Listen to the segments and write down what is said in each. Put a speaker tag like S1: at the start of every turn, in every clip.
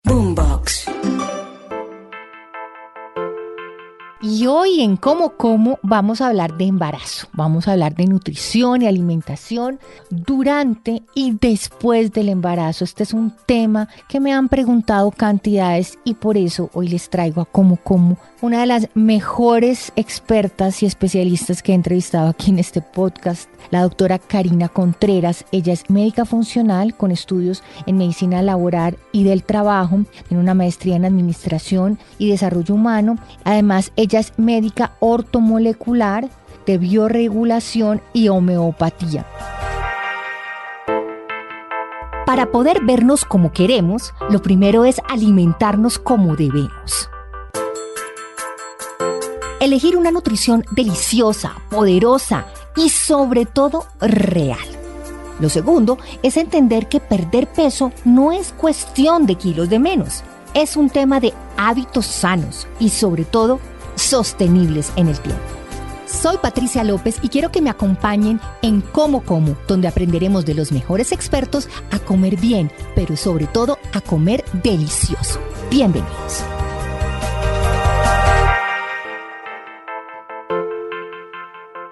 S1: Boombox.
S2: Y hoy en Cómo Como vamos a hablar de embarazo, vamos a hablar de nutrición y alimentación durante y después del embarazo. Este es un tema que me han preguntado cantidades y por eso hoy les traigo a Cómo Como una de las mejores expertas y especialistas que he entrevistado aquí en este podcast, la doctora Karina Contreras. Ella es médica funcional con estudios en medicina laboral y del trabajo, tiene una maestría en administración y desarrollo humano. Además, ella es médica ortomolecular de bioregulación y homeopatía. Para poder vernos como queremos, lo primero es alimentarnos como debemos. Elegir una nutrición deliciosa, poderosa y sobre todo real. Lo segundo es entender que perder peso no es cuestión de kilos de menos, es un tema de hábitos sanos y sobre todo sostenibles en el tiempo. Soy Patricia López y quiero que me acompañen en Cómo Como, donde aprenderemos de los mejores expertos a comer bien, pero sobre todo a comer delicioso. Bienvenidos.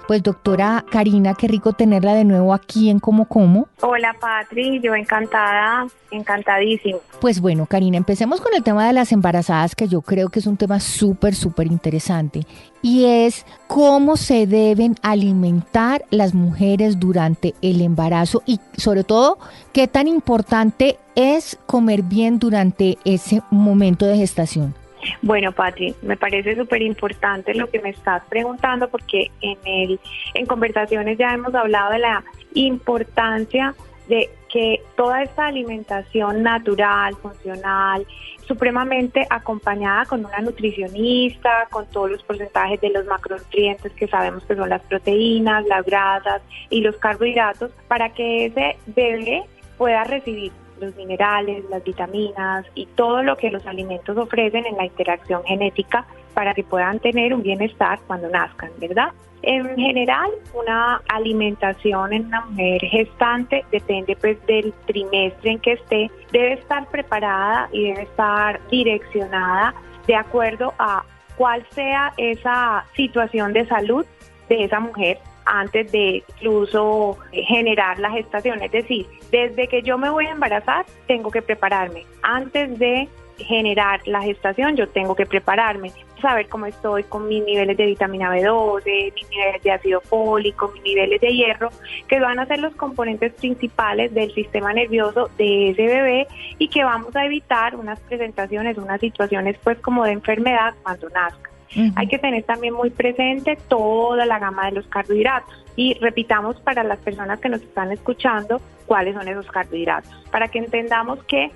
S2: Pues doctora Karina, qué rico tenerla de nuevo aquí en Cómo Como.
S3: Hola Patri, yo encantada, encantadísima.
S2: Pues bueno, Karina, empecemos con el tema de las embarazadas, que yo creo que es un tema súper interesante, y es cómo se deben alimentar las mujeres durante el embarazo y sobre todo qué tan importante es comer bien durante ese momento de gestación.
S3: Bueno, Patri, me parece súper importante lo que me estás preguntando porque en conversaciones ya hemos hablado de la importancia de que toda esta alimentación natural, funcional, supremamente acompañada con una nutricionista, con todos los porcentajes de los macronutrientes que sabemos que son las proteínas, las grasas y los carbohidratos, para que ese bebé pueda recibir los minerales, las vitaminas y todo lo que los alimentos ofrecen en la interacción genética para que puedan tener un bienestar cuando nazcan, ¿verdad? En general, una alimentación en una mujer gestante depende pues del trimestre en que esté, debe estar preparada y debe estar direccionada de acuerdo a cuál sea esa situación de salud de esa mujer antes de incluso generar la gestación. Es decir, desde que yo me voy a embarazar, tengo que prepararme. Antes de generar la gestación, yo tengo que prepararme, saber cómo estoy con mis niveles de vitamina B12, mis niveles de ácido fólico, mis niveles de hierro, que van a ser los componentes principales del sistema nervioso de ese bebé y que vamos a evitar unas presentaciones, unas situaciones pues como de enfermedad cuando nazca. Uh-huh. Hay que tener también muy presente toda la gama de los carbohidratos y repitamos para las personas que nos están escuchando cuáles son esos carbohidratos, para que entendamos que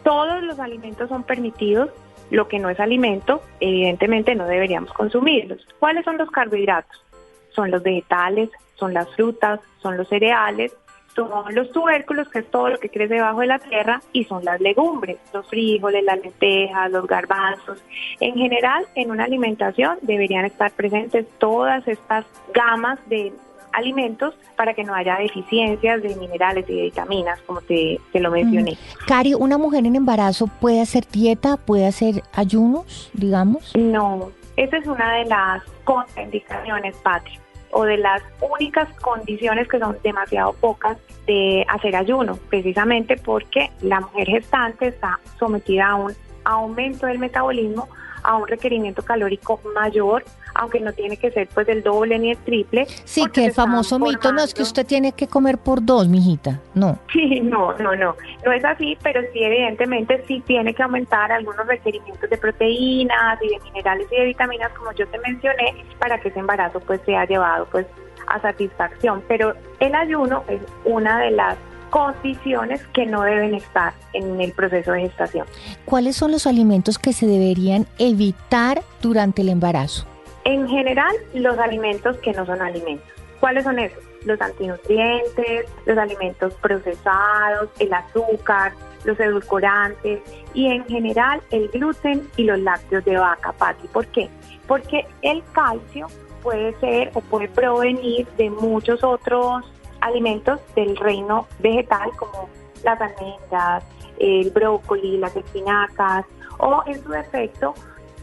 S3: todos los alimentos son permitidos, lo que no es alimento, evidentemente no deberíamos consumirlos. ¿Cuáles son los carbohidratos? Son los vegetales, son las frutas, son los cereales, son los tubérculos, que es todo lo que crece debajo de la tierra, y son las legumbres, los frijoles, las lentejas, los garbanzos. En general, en una alimentación deberían estar presentes todas estas gamas de alimentos para que no haya deficiencias de minerales y de vitaminas, como te lo mencioné.
S2: Cari, ¿una mujer en embarazo puede hacer dieta, puede hacer ayunos, digamos?
S3: No, esa es una de las contraindicaciones, Patri, o de las únicas condiciones que son demasiado pocas de hacer ayuno, precisamente porque la mujer gestante está sometida a un aumento del metabolismo, a un requerimiento calórico mayor, aunque no tiene que ser pues el doble ni el triple.
S2: Sí, que el famoso mito no es que usted tiene que comer por dos, mijita, no.
S3: Sí, no es así, pero sí evidentemente sí tiene que aumentar algunos requerimientos de proteínas y de minerales y de vitaminas, como yo te mencioné, para que ese embarazo pues sea llevado pues a satisfacción. Pero el ayuno es una de las condiciones que no deben estar en el proceso de gestación.
S2: ¿Cuáles son los alimentos que se deberían evitar durante el embarazo?
S3: En general, los alimentos que no son alimentos. ¿Cuáles son esos? Los antinutrientes, los alimentos procesados, el azúcar, los edulcorantes y en general el gluten y los lácteos de vaca, Pati. ¿Por qué? Porque el calcio puede ser o puede provenir de muchos otros alimentos del reino vegetal, como las almendras, el brócoli, las espinacas, o en su defecto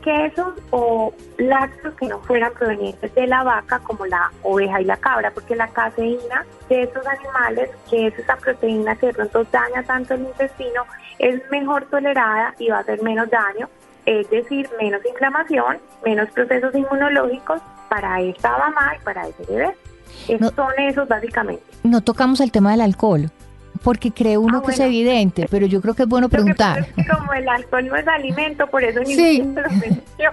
S3: quesos o lácteos que no fueran provenientes de la vaca, como la oveja y la cabra, porque la caseína de estos animales, que es esa proteína que de pronto daña tanto el intestino, es mejor tolerada y va a hacer menos daño, es decir, menos inflamación, menos procesos inmunológicos para esta mamá y para ese bebé. Son esos básicamente.
S2: No tocamos el tema del alcohol, porque cree uno que es evidente, pero yo creo que es bueno preguntar.
S3: Lo que pasa es que como el alcohol no es alimento, por eso ni siquiera lo menciono.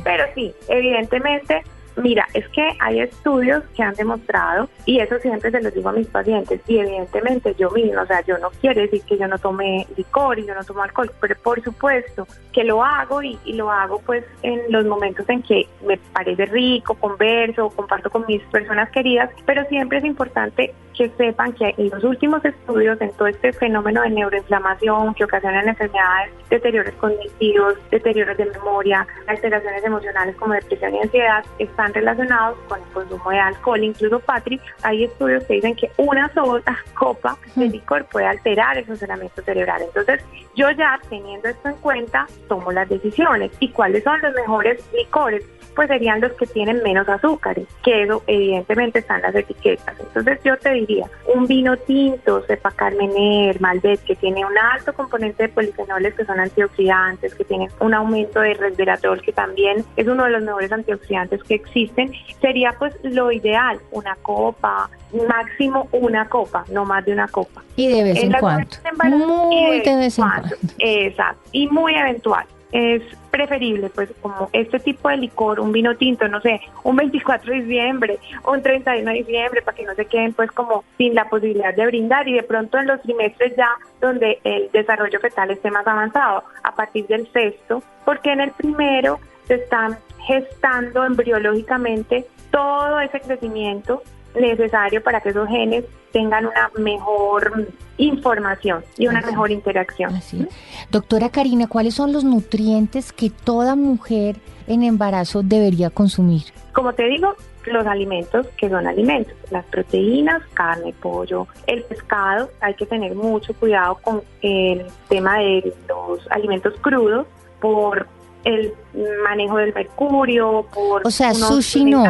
S3: Pero sí, evidentemente, mira, es que hay estudios que han demostrado, y eso siempre se los digo a mis pacientes, y evidentemente yo misma, o sea, yo no quiero decir que yo no tome licor y yo no tomo alcohol, pero por supuesto que lo hago y lo hago pues en los momentos en que me parece rico, converso, comparto con mis personas queridas, pero siempre es importante que sepan que en los últimos estudios, en todo este fenómeno de neuroinflamación que ocasionan enfermedades, deterioros cognitivos, deterioros de memoria, alteraciones emocionales como depresión y ansiedad, están relacionados con el consumo de alcohol. Incluso, Patri, hay estudios que dicen que una sola copa de licor puede alterar el funcionamiento cerebral. Entonces, yo ya teniendo esto en cuenta, tomo las decisiones. ¿Y cuáles son los mejores licores? Pues serían los que tienen menos azúcares, que eso evidentemente está en las etiquetas. Entonces yo te diría, un vino tinto, cepa Carmener, Malbec, que tiene un alto componente de polifenoles que son antioxidantes, que tienen un aumento de resveratrol, que también es uno de los mejores antioxidantes que existen, sería pues lo ideal, una copa, máximo una copa, no más de una copa.
S2: Y de vez en cuando. Muy de vez en cuando.
S3: Exacto, y muy eventual. Es preferible, pues, como este tipo de licor, un vino tinto, no sé, un 24 de diciembre o un 31 de diciembre, para que no se queden, pues, como sin la posibilidad de brindar, y de pronto en los trimestres ya donde el desarrollo fetal esté más avanzado, a partir del sexto, porque en el primero se están gestando embriológicamente todo ese crecimiento necesario para que esos genes tengan una mejor información y una mejor interacción.
S2: Así. Doctora Karina, ¿cuáles son los nutrientes que toda mujer en embarazo debería consumir?
S3: Como te digo, los alimentos que son alimentos, las proteínas, carne, pollo, el pescado. Hay que tener mucho cuidado con el tema de los alimentos crudos por el manejo del mercurio, por
S2: sushi no.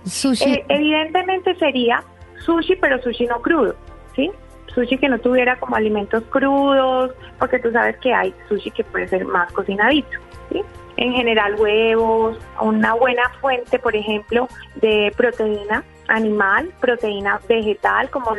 S3: Sushi. Evidentemente sería sushi, pero sushi no crudo, ¿sí? Sushi que no tuviera como alimentos crudos, porque tú sabes que hay sushi que puede ser más cocinadito, ¿sí? En general huevos, una buena fuente, por ejemplo, de proteína animal, proteína vegetal, como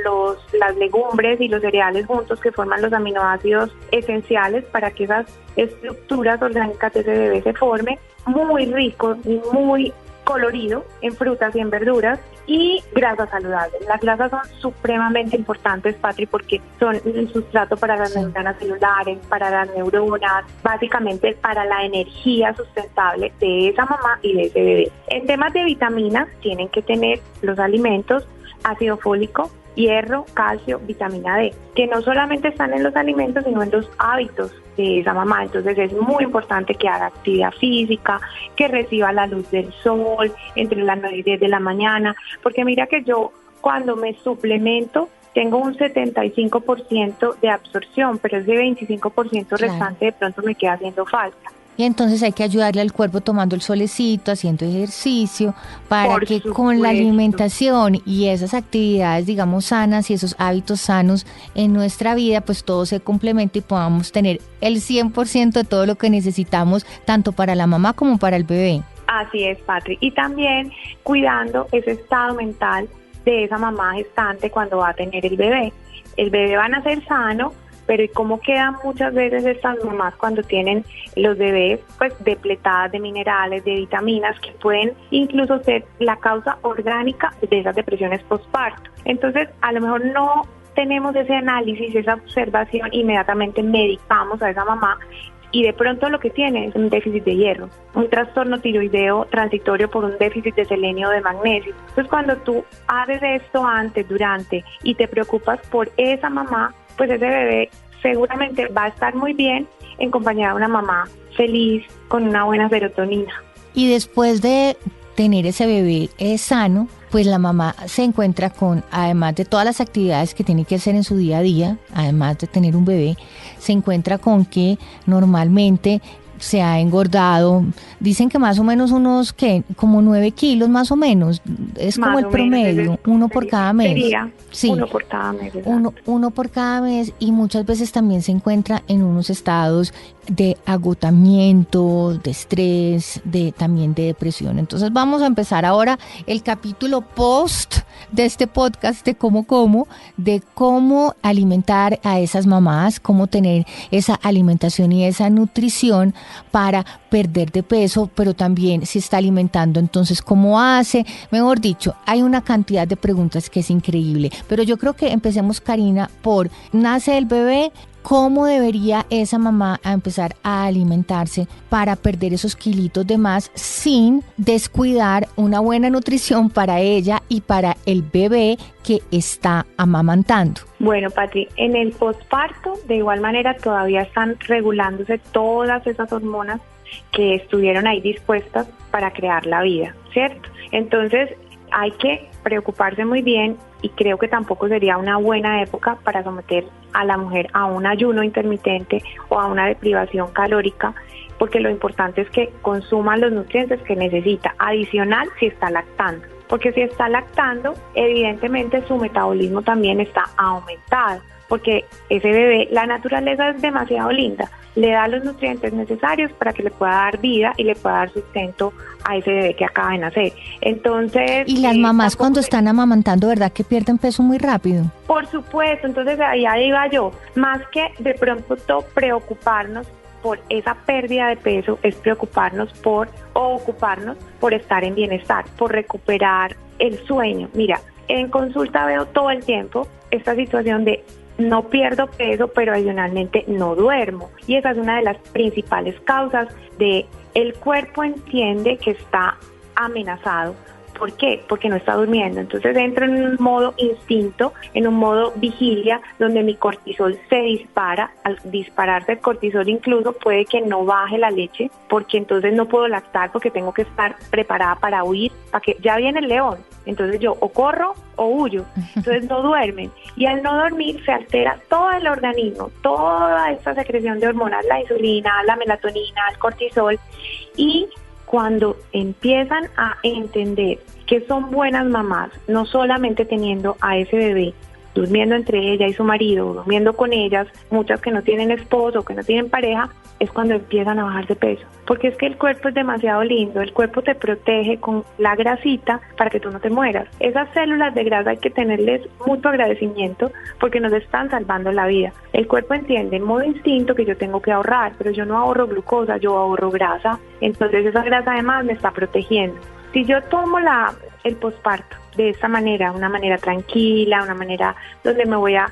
S3: las legumbres y los cereales juntos, que forman los aminoácidos esenciales para que esas estructuras orgánicas de ese bebé se formen, muy rico y muy colorido en frutas y en verduras, y grasas saludables. Las grasas son supremamente importantes, Patri, porque son el sustrato para las membranas celulares, para las neuronas, básicamente para la energía sustentable de esa mamá y de ese bebé. En temas de vitaminas, tienen que tener los alimentos ácido fólico, hierro, calcio, vitamina D, que no solamente están en los alimentos, sino en los hábitos de esa mamá. Entonces es muy importante que haga actividad física, que reciba la luz del sol entre las 9 y 10 de la mañana, porque mira que yo cuando me suplemento tengo un 75% de absorción, pero ese 25% restante de pronto me queda haciendo falta.
S2: Y entonces hay que ayudarle al cuerpo tomando el solecito, haciendo ejercicio, para que con la alimentación y esas actividades, digamos, sanas y esos hábitos sanos en nuestra vida, pues todo se complemente y podamos tener el 100% de todo lo que necesitamos, tanto para la mamá como para el bebé.
S3: Así es, Patri. Y también cuidando ese estado mental de esa mamá gestante cuando va a tener el bebé. El bebé va a nacer sano, pero ¿y cómo quedan muchas veces estas mamás cuando tienen los bebés pues depletadas de minerales, de vitaminas, que pueden incluso ser la causa orgánica de esas depresiones postparto? Entonces, a lo mejor no tenemos ese análisis, esa observación, inmediatamente medicamos a esa mamá y de pronto lo que tiene es un déficit de hierro, un trastorno tiroideo transitorio por un déficit de selenio o de magnesio. Entonces, cuando tú haces esto antes, durante y te preocupas por esa mamá, pues ese bebé seguramente va a estar muy bien en compañía de una mamá feliz, con una buena serotonina.
S2: Y después de tener ese bebé sano, pues la mamá se encuentra con, además de todas las actividades que tiene que hacer en su día a día, además de tener un bebé, se encuentra con que normalmente se ha engordado, dicen que más o menos como 9 kilos más o menos, es
S3: Más
S2: como el
S3: o menos,
S2: promedio, uno por cada mes.
S3: Sería
S2: Sí,
S3: uno por cada mes.
S2: uno por cada mes, y muchas veces también se encuentra en unos estados de agotamiento, de estrés, también de depresión. Entonces vamos a empezar ahora el capítulo post de este podcast de de cómo alimentar a esas mamás, cómo tener esa alimentación y esa nutrición para perder de peso, pero también si está alimentando, entonces cómo hace. Mejor dicho, hay una cantidad de preguntas que es increíble, pero yo creo que empecemos, Karina, por nace el bebé. ¿Cómo debería esa mamá empezar a alimentarse para perder esos kilitos de más sin descuidar una buena nutrición para ella y para el bebé que está amamantando?
S3: Bueno, Patri, en el posparto, de igual manera, todavía están regulándose todas esas hormonas que estuvieron ahí dispuestas para crear la vida, ¿cierto? Entonces, hay que preocuparse muy bien, y creo que tampoco sería una buena época para someter a la mujer a un ayuno intermitente o a una deprivación calórica, porque lo importante es que consuma los nutrientes que necesita, adicional si está lactando, porque si está lactando, evidentemente su metabolismo también está aumentado, porque ese bebé, la naturaleza es demasiado linda, le da los nutrientes necesarios para que le pueda dar vida y le pueda dar sustento a ese bebé que acaba de nacer. Entonces,
S2: y las mamás cuando están amamantando, ¿verdad que pierden peso muy rápido?
S3: Por supuesto, entonces allá iba yo, más que de pronto preocuparnos por esa pérdida de peso, es preocuparnos ocuparnos por estar en bienestar, por recuperar el sueño. Mira, en consulta veo todo el tiempo esta situación de no pierdo peso, pero adicionalmente no duermo. Y esa es una de las principales causas de el cuerpo entiende que está amenazado. ¿Por qué? Porque no está durmiendo. Entonces entro en un modo instinto, en un modo vigilia, donde mi cortisol se dispara. Al dispararse el cortisol incluso puede que no baje la leche, porque entonces no puedo lactar, porque tengo que estar preparada para huir, para que ya viene el león. Entonces yo o corro o huyo. Entonces no duermen. Y al no dormir se altera todo el organismo, toda esta secreción de hormonas, la insulina, la melatonina, el cortisol. Y cuando empiezan a entender que son buenas mamás, no solamente teniendo a ese bebé, durmiendo entre ella y su marido, durmiendo con ellas, muchas que no tienen esposo, que no tienen pareja, es cuando empiezan a bajar de peso. Porque es que el cuerpo es demasiado lindo, el cuerpo te protege con la grasita para que tú no te mueras. Esas células de grasa hay que tenerles mucho agradecimiento porque nos están salvando la vida. El cuerpo entiende en modo instinto que yo tengo que ahorrar, pero yo no ahorro glucosa, yo ahorro grasa. Entonces esa grasa además me está protegiendo. Si yo tomo el posparto de esta manera, una manera tranquila, una manera donde me voy a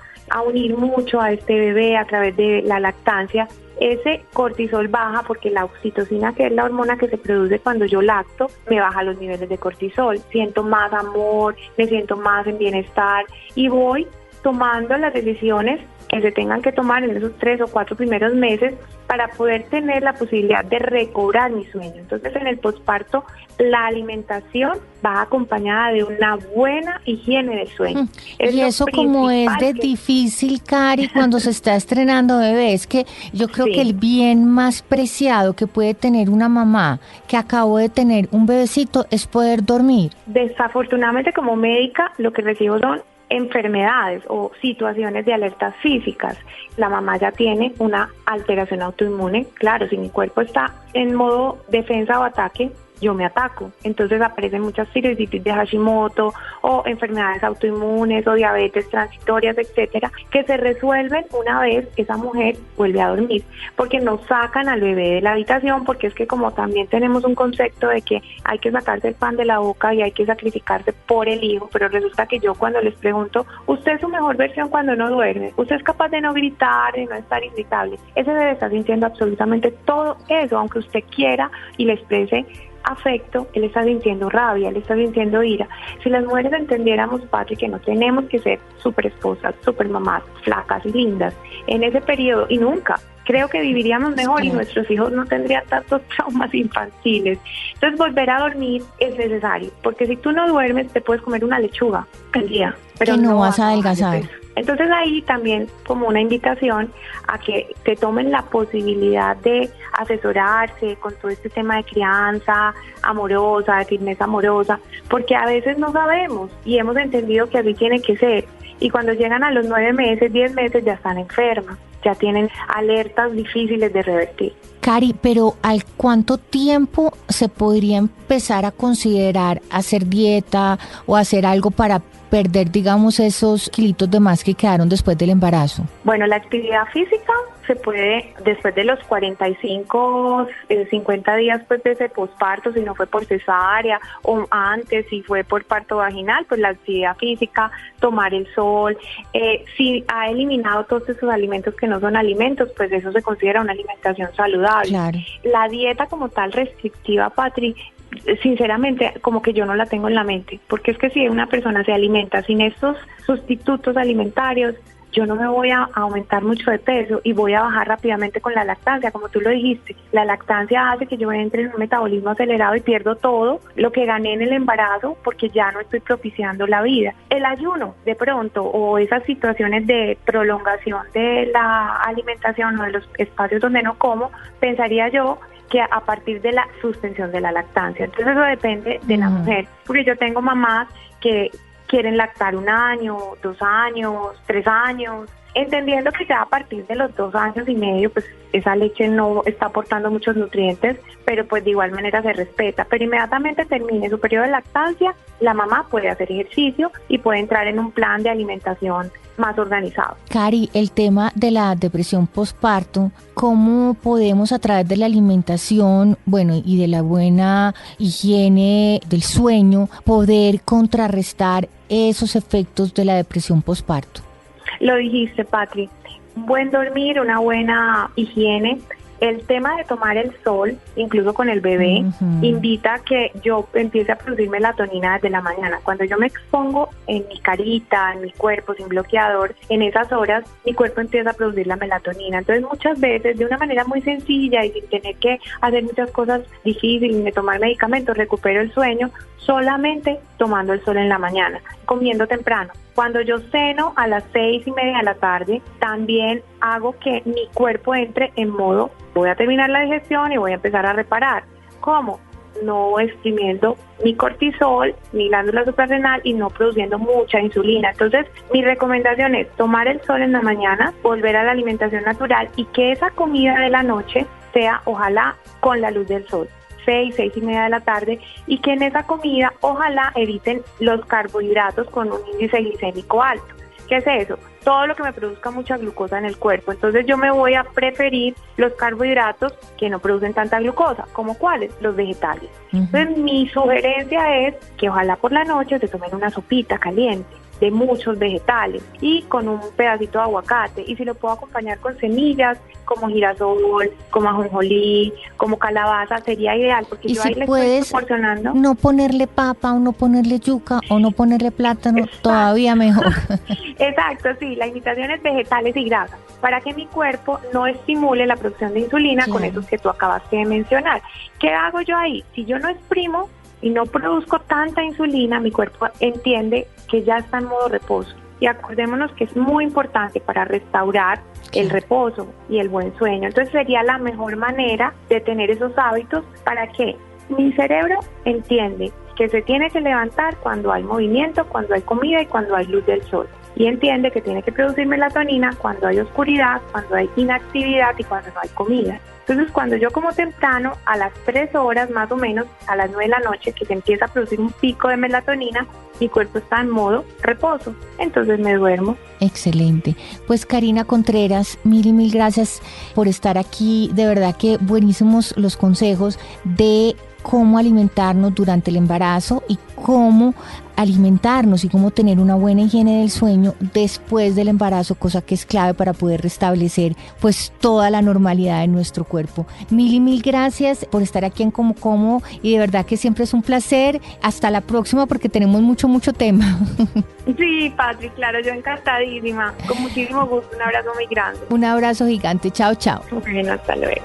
S3: unir mucho a este bebé a través de la lactancia, ese cortisol baja porque la oxitocina, que es la hormona que se produce cuando yo lacto, me baja los niveles de cortisol. Siento más amor, me siento más en bienestar y voy tomando las decisiones que se tengan que tomar en esos 3 o 4 primeros meses para poder tener la posibilidad de recobrar mi sueño. Entonces, en el posparto, la alimentación va acompañada de una buena higiene del sueño.
S2: Y eso como es de difícil, Cari, cuando se está estrenando bebé, es que yo creo que el bien más preciado que puede tener una mamá que acabó de tener un bebecito es poder dormir.
S3: Desafortunadamente, como médica, lo que recibo son enfermedades o situaciones de alertas físicas. La mamá ya tiene una alteración autoinmune. Claro, si mi cuerpo está en modo defensa o ataque, yo me ataco. Entonces aparecen muchas tiroiditis de Hashimoto o enfermedades autoinmunes o diabetes transitorias, etcétera, que se resuelven una vez esa mujer vuelve a dormir, porque no sacan al bebé de la habitación, porque es que como también tenemos un concepto de que hay que sacarse el pan de la boca y hay que sacrificarse por el hijo, pero resulta que yo cuando les pregunto, ¿usted es su mejor versión cuando no duerme? ¿Usted es capaz de no gritar, de no estar irritable? Ese bebé está sintiendo absolutamente todo eso, aunque usted quiera y le exprese afecto, él está sintiendo rabia, él está sintiendo ira. Si las mujeres entendiéramos, Patri, que no tenemos que ser súper esposas, súper mamás, flacas y lindas en ese periodo, y nunca, creo que viviríamos mejor y nuestros hijos no tendrían tantos traumas infantiles. Entonces volver a dormir es necesario, porque si tú no duermes te puedes comer una lechuga al día, pero
S2: que no vas a adelgazar.
S3: Entonces ahí también como una invitación a que te tomen la posibilidad de asesorarse con todo este tema de crianza amorosa, de firmeza amorosa, porque a veces no sabemos y hemos entendido que así tiene que ser. Y cuando llegan a los 9 meses, 10 meses ya están enfermas, ya tienen alertas difíciles de revertir.
S2: Cari, pero ¿al cuánto tiempo se podría empezar a considerar hacer dieta o hacer algo para perder, digamos, esos kilitos de más que quedaron después del embarazo?
S3: Bueno, la actividad física se puede después de los 45, 50 días pues de ese posparto, si no fue por cesárea, o antes si fue por parto vaginal, pues la actividad física, tomar el sol, si ha eliminado todos esos alimentos que no son alimentos, pues eso se considera una alimentación saludable.
S2: Claro.
S3: La dieta como tal restrictiva, Patri, sinceramente como que yo no la tengo en la mente, porque es que si una persona se alimenta sin estos sustitutos alimentarios, yo no me voy a aumentar mucho de peso y voy a bajar rápidamente con la lactancia, como tú lo dijiste. La lactancia hace que yo entre en un metabolismo acelerado y pierdo todo lo que gané en el embarazo porque ya no estoy propiciando la vida. El ayuno, de pronto, o esas situaciones de prolongación de la alimentación o de los espacios donde no como, pensaría yo que a partir de la suspensión de la lactancia. Entonces eso depende de la mujer, porque yo tengo mamás que quieren lactar 1 año, 2 años, 3 años, entendiendo que ya a partir de los 2 años y medio, pues esa leche no está aportando muchos nutrientes, pero pues de igual manera se respeta. Pero inmediatamente termine su periodo de lactancia, la mamá puede hacer ejercicio y puede entrar en un plan de alimentación más organizado.
S2: Cari, el tema de la depresión postparto, ¿cómo podemos a través de la alimentación, bueno, y de la buena higiene del sueño, poder contrarrestar esos efectos de la depresión postparto?
S3: Lo dijiste, Patri, un buen dormir, una buena higiene. El tema de tomar el sol, incluso con el bebé, invita a que yo empiece a producir melatonina desde la mañana. Cuando yo me expongo en mi carita, en mi cuerpo, sin bloqueador, en esas horas, mi cuerpo empieza a producir la melatonina. Entonces, muchas veces, de una manera muy sencilla y sin tener que hacer muchas cosas difíciles, de tomar medicamentos, recupero el sueño solamente tomando el sol en la mañana, comiendo temprano. Cuando yo ceno a las 6:30 de la tarde, también hago que mi cuerpo entre en modo, voy a terminar la digestión y voy a empezar a reparar. ¿Cómo? No exprimiendo ni cortisol, ni glándula suprarrenal y no produciendo mucha insulina. Entonces, mi recomendación es tomar el sol en la mañana, volver a la alimentación natural y que esa comida de la noche sea, ojalá, con la luz del sol. 6:30 de la tarde, y que en esa comida ojalá eviten los carbohidratos con un índice glicémico alto. ¿Qué es eso? Todo lo que me produzca mucha glucosa en el cuerpo. Entonces yo me voy a preferir los carbohidratos que no producen tanta glucosa. ¿Como cuáles? Los vegetales. Entonces mi sugerencia es que ojalá por la noche se tomen una sopita caliente de muchos vegetales y con un pedacito de aguacate, y si lo puedo acompañar con semillas como girasol, como ajonjolí, como calabaza, sería ideal, porque
S2: y
S3: yo
S2: si
S3: ahí le
S2: puedes
S3: estoy proporcionando.
S2: No ponerle papa o no ponerle yuca o no ponerle plátano, exacto, todavía mejor.
S3: Exacto, sí, la invitación es vegetales y grasas, para que mi cuerpo no estimule la producción de insulina, claro, con esos que tú acabaste de mencionar. ¿Qué hago yo ahí? Si yo no exprimo y no produzco tanta insulina, mi cuerpo entiende que ya está en modo reposo. Y acordémonos que es muy importante para restaurar el reposo y el buen sueño. Entonces sería la mejor manera de tener esos hábitos para que mi cerebro entiende que se tiene que levantar cuando hay movimiento, cuando hay comida y cuando hay luz del sol. Y entiende que tiene que producir melatonina cuando hay oscuridad, cuando hay inactividad y cuando no hay comida. Entonces, cuando yo como temprano, a las 3 horas más o menos, a las 9 de la noche, que se empieza a producir un pico de melatonina, mi cuerpo está en modo reposo. Entonces me duermo.
S2: Excelente. Pues Karina Contreras, mil gracias por estar aquí. De verdad que buenísimos los consejos de cómo alimentarnos durante el embarazo y cómo alimentarnos y cómo tener una buena higiene del sueño después del embarazo, cosa que es clave para poder restablecer pues toda la normalidad en nuestro cuerpo. Mil gracias por estar aquí en Como y de verdad que siempre es un placer. Hasta la próxima porque tenemos mucho tema.
S3: Sí, Patri, claro, yo encantadísima. Con muchísimo gusto, un abrazo muy grande.
S2: Un abrazo gigante. Chao.
S3: Bueno, hasta luego.